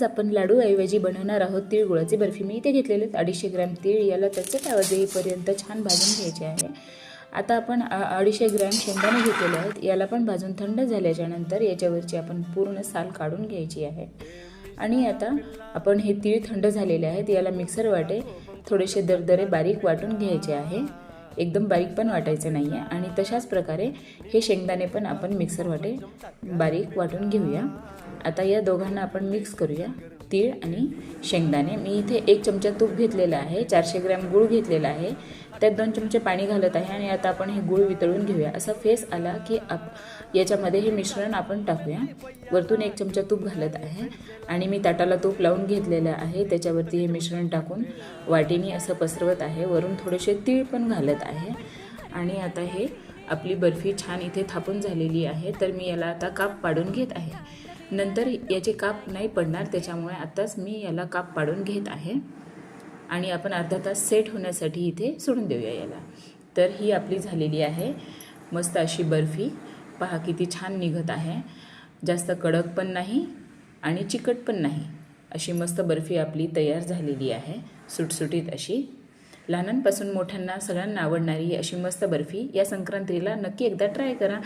आज आपण लाडूऐवजी बनवणार आहोत तीळ गुळाची बर्फी। मी इथे घेतलेले 250 ग्रॅम तीळ, याला त्याचे आवाज येईपर्यंत छान भाजून घ्यायचे आहे। आता आपण 250 ग्रॅम शेंगदाणे घेतलेले आहेत, याला पण भाजून थंड झाल्याच्या नंतर याच्यावरची आपण पूर्ण साल काढून घ्यायची आहे। आणि आता आपण हे तीळ थंड झालेले आहेत, याला मिक्सर वाटे थोडेसे दरदरे बारीक वाटून घ्यायचे आहे, एकदम बारीक पण वाटायचं नाही आहे। आणि तशाच प्रकारे हे शेंगदाणे पण आपण मिक्सर वाटे बारीक वाटून घेऊया। आता या दोघांना आपण मिक्स करूया, तीळ आणि शेंगदाणे। मी इथे 1 चमचा तूप घेतलेला आहे, 400 ग्रॅम गूळ घेतलेला आहे, त्यात 2 चमचे पाणी घालत आहे। आणि आता आपण हे गूळ वितळून घेऊया। असा फेस आला की याच्यामध्ये हे मिश्रण आपण टाकूया। वरतून 1 चमचा तूप घालत आहे आणि मी ताटाला तूप लावून घेतलेलं आहे, त्याच्यावरती हे मिश्रण टाकून वाटीने असं पसरवत आहे। वरून थोडेसे तीळ पण घालत आहे। आणि आता हे आपली बर्फी छान इथे थापून झालेली आहे, तर मी याला आता काप पाडून घेत आहे। नंतर याचे काप नाही पडणार, त्याच्यामुळे आताच मी याला काप पाडून घेत आहे। आणि आपण अर्धा तास सेट होण्यासाठी इथे सोडून देऊया याला। तर ही आपली झालेली आहे मस्त अशी बर्फी। पहा किती छान निघत आहे, जास्त कडक पण नाही आणि चिकट पण नाही, अशी मस्त बर्फी आपली तयार झालेली आहे, सुटसुटीत अशी। लहानांपासून मोठ्यांना सगळ्यांना आवडणारी अशी मस्त बर्फी या संक्रांतीला नक्की एकदा ट्राय करा।